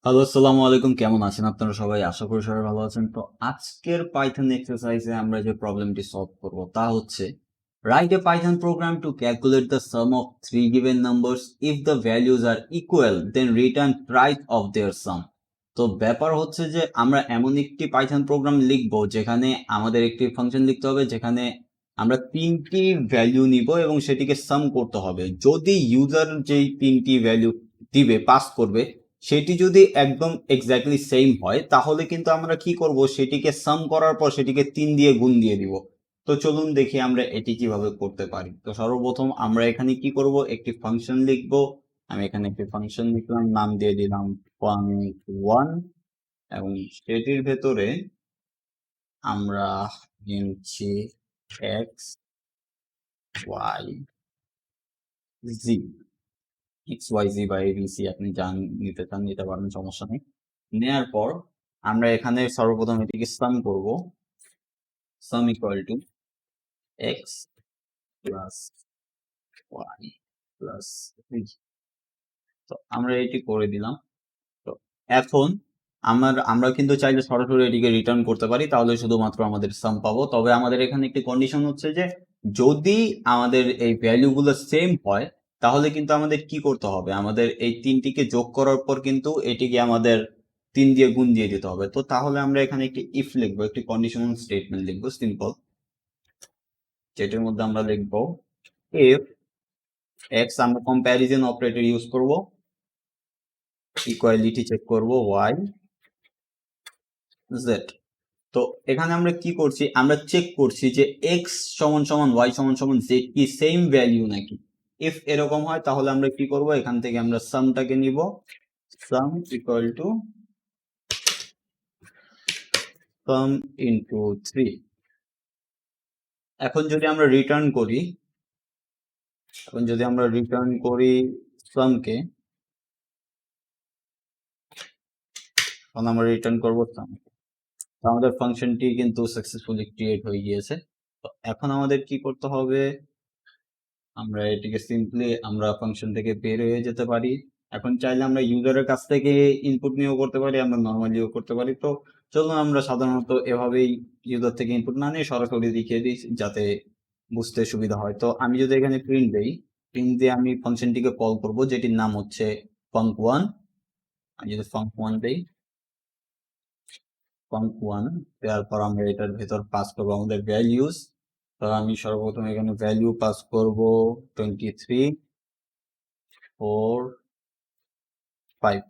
Hello, আসসালামু আলাইকুম। কেমন আছেন আপনারা সবাই? আশা করি সবাই ভালো আছেন। তো আজকের পাইথন এক্সারসাইজে আমরা যে প্রবলেমটি সলভ করব তা হচ্ছে write a Python program to calculate the sum of three given numbers if the values are equal then return thrice of their sum. তো ব্যাপার হচ্ছে যে আমরা এমন একটি পাইথন প্রোগ্রাম লিখব যেখানে আমাদের একটি ফাংশন লিখতে হবে যেখানে আমরা তিনটি ভ্যালু নিব এবং সেটিকে সাম করতে হবে। যদি ইউজার যেই তিনটি ভ্যালু দিবে পাস করবে সেটি যদি একদম এক্স্যাক্টলি সেম হয় তাহলে কিন্তু আমরা কি করব, সেটিকে সাম করার পর সেটিকে 3 দিয়ে গুণ দিয়ে দিব। তো চলুন দেখি আমরা এটি কিভাবে করতে পারি। তো সর্বপ্রথম আমরা এখানে কি করব, একটি ফাংশন লিখব। আমি এখানে একটি ফাংশন লিখলাম, নাম দিয়ে দিলাম fun1 এবং সেটির ভেতরে আমরা নিচ্ছি এক্স ওয়াই জি, এক্স ওয়াই জি বা এবিসি আপনি যান নিতে চান নিতে পারেন, সমস্যা নেই। নেয়ার পর আমরা এখানে সর্বপ্রথম এটিকে সাম করব। Sum equal to X plus Y plus three. তো আমরা এটি করে দিলাম। তো এখন আমরা কিন্তু চাইলে সরাসরি এটিকে রিটার্ন করতে পারি, তাহলে শুধুমাত্র আমাদের সাম পাবো। তবে আমাদের এখানে একটি কন্ডিশন হচ্ছে যে যদি আমাদের এই ভ্যালুগুলো সেম হয় তাহলে কিন্তু আমাদের কি করতে হবে, আমাদের এই তিনটিকে যোগ করার পর কিন্তু এটিকে আমাদের 3 দিয়ে গুণ দিয়ে দিতে হবে। তো তাহলে আমরা এখানে একটি ইফ লিখবো, একটি কন্ডিশনাল স্টেটমেন্ট লিখবো সিম্পল, যেটার মধ্যে আমরা লিখবো ইফ এক্স, আমরা কম্প্যারিজন অপারেটর ইউজ করব, ইকুয়ালিটি চেক করব ওয়াই জেড। তো এখানে আমরা কি করছি, আমরা চেক করছি যে এক্স সমান সমান ওয়াই সমান সমান জেড কি সেম ভ্যালু নাকি। ইফ এরকম হয় তাহলে আমরা কি করব, এখান থেকে আমরা সামটাকে নিব, সাম ইকুয়াল টু সাম ইনটু 3। এখন যদি আমরা রিটার্ন করি, সামকে, তখন আমরা রিটার্ন করব সাম। আমাদের ফাংশনটি কিন্তু সাকসেসফুলি ক্রিয়েট হয়ে গিয়েছে। তো এখন আমাদের কি করতে হবে, আমরা এটিকে সিম্পলি আমরা ফাংশন থেকে বের হয়ে যেতে পারি। এখন চাইলে আমরা ইউজারের কাছ থেকে ইনপুট নিয়েও করতে পারি, আমরা নর্মালিও করতে পারি। তো চলুন আমরা সাধারণত এভাবেই ইউজার থেকে ইনপুট না নিয়ে সরাসরি দেখিয়ে দিই যাতে বুঝতে সুবিধা হয়। তো আমি যদি এখানে প্রিন্ট দেই, প্রিন্ট দিয়ে আমি ফাংশনটিকে কল করব যেটির নাম হচ্ছে func1। আমি যদি func1 দেই, func1 দেওয়ার পর আমরা এটার ভেতর পাস করবো আমাদের ভ্যালুস। তো আমি সর্বপ্রথম এখানে ভ্যালু পাস করব 23, 4, 5।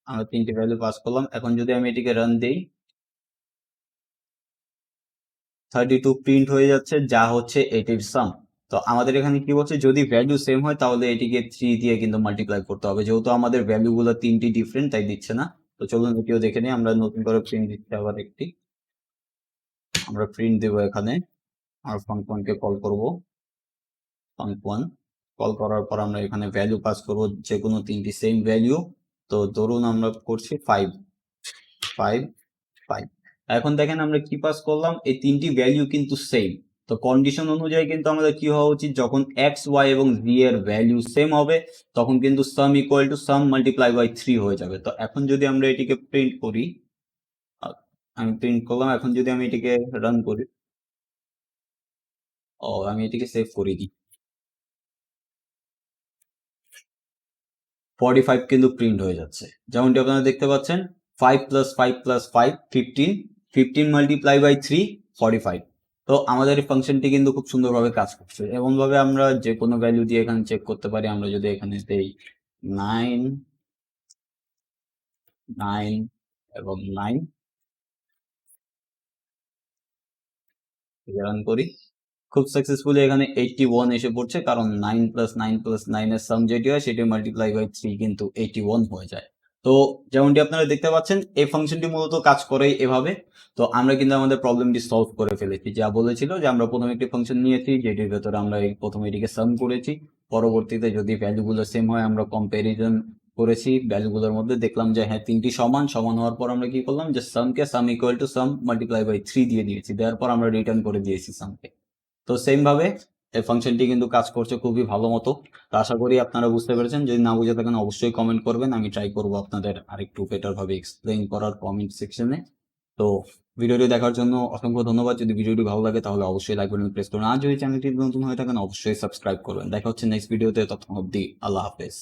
আমরা তিনটে ভ্যালু পাস করলাম। এখন যদি আমি এটিকে রান দেই, 32 প্রিন্ট হয়ে যাচ্ছে, যা হচ্ছে এটির সাম। তো আমাদের এখানে কি বলছে, যদি ভ্যালু সেম হয় তাহলে এটিকে 3 দিয়ে কিন্তু মাল্টিপ্লাই করতে হবে, যেহেতু আমাদের ভ্যালুগুলো তিনটি ডিফারেন্ট তাই দিচ্ছে না। তো চলুন এটিও দেখে নিই। আমরা নতুন করে প্রিন্ট দিচ্ছি আবার একটি, আমরা প্রিন্ট দেবো এখানে, আর ফাংশনকে কল করব func1। কল করার পর আমরা এখানে ভ্যালু পাস করব, যে কোনো তিনটি সেম ভ্যালু। তো ধরুন আমরা করছি 5, 5, 5। এখন দেখেন আমরা কি পাস করলাম, এই তিনটি ভ্যালু কিন্তু সেম। তো কন্ডিশন অনুযায়ী কিন্তু আমাদের কি হওয়া উচিত, যখন এক্স ওয়াই এবং জি এর ভ্যালু সেম হবে তখন কিন্তু sum equal to sum multiply by 3 হয়ে যাবে। তো এখন যদি আমরা এটিকে প্রিন্ট করি, আমি প্রিন্ট করলাম। এখন যদি আমি এটিকে রান করি, আমি এটিকে সেভ করে দিই, 45 কিন্তু প্রিন্ট হয়ে যাচ্ছে। যেমনটি আপনারা দেখতে পাচ্ছেন, 5 প্লাস 5 প্লাস 5 15, 15 মাল্টিপ্লাই বাই 3 45। তো আমাদের এই ফাংশনটি কিন্তু খুব সুন্দরভাবে কাজ করছে। এমনভাবে আমরা যে কোনো ভ্যালু দিয়ে এখানে চেক করতে পারি। আমরা যদি এখানে দেই 9, 9 এবং 9 রান করি, খুব সাকসেসফুলি এখানে 81 এসে পড়ছে, কারণ 9 প্লাস 9 প্লাস 9 এর সাম যেটি হয় সেটি মাল্টিপ্লাই বাই 3 কিন্তু 81 হয়ে যায়। তো যেমনটি আপনারা দেখতে পাচ্ছেন এই ফাংশনটি মূলত কাজ করে এভাবে। তো আমরা কিন্তু আমাদের প্রবলেমটি সলভ করে ফেলেছি। যা বলেছিল যে আমরা প্রথমে একটি ফাংশন নিয়েছি যেটির ভেতরে আমরা প্রথমে এটিকে সাম করেছি, পরবর্তীতে যদি ভ্যালুগুলো সেম হয় আমরা কম্প্যারিজন করেছি, ভ্যালুগুলোর মধ্যে দেখলাম যে হ্যাঁ তিনটি সমান সমান হওয়ার পর আমরা কি করলাম, যে সামকে sum equal to sum multiply by 3 দিয়ে দিয়েছি, দেওয়ার পর আমরা রিটার্ন করে দিয়েছি সামকে। তো সেম ভাবে এই ফাংশনটি কিন্তু কাজ করছে খুবই ভালো মতো। তো আশা করি আপনারা বুঝতে পেরেছেন। যদি না বুঝে থাকেন অবশ্যই কমেন্ট করবেন। আমি ট্রাই করব আপনাদের আরেকটু বেটার ভাবে এক্সপ্লেইন করার কমেন্ট সেকশনে। তো ভিডিওটি দেখার জন্য অসংখ্য ধন্যবাদ। যদি ভিডিওটি ভালো লাগে তাহলে অবশ্যই লাইক বাটন প্রেস করুন। আর যদি চ্যানেলটি নতুন হয়ে থাকেন অবশ্যই সাবস্ক্রাইব করবেন। দেখা হচ্ছে নেক্সট ভিডিওতে। ততক্ষণ অবধি আল্লাহ হাফেজ।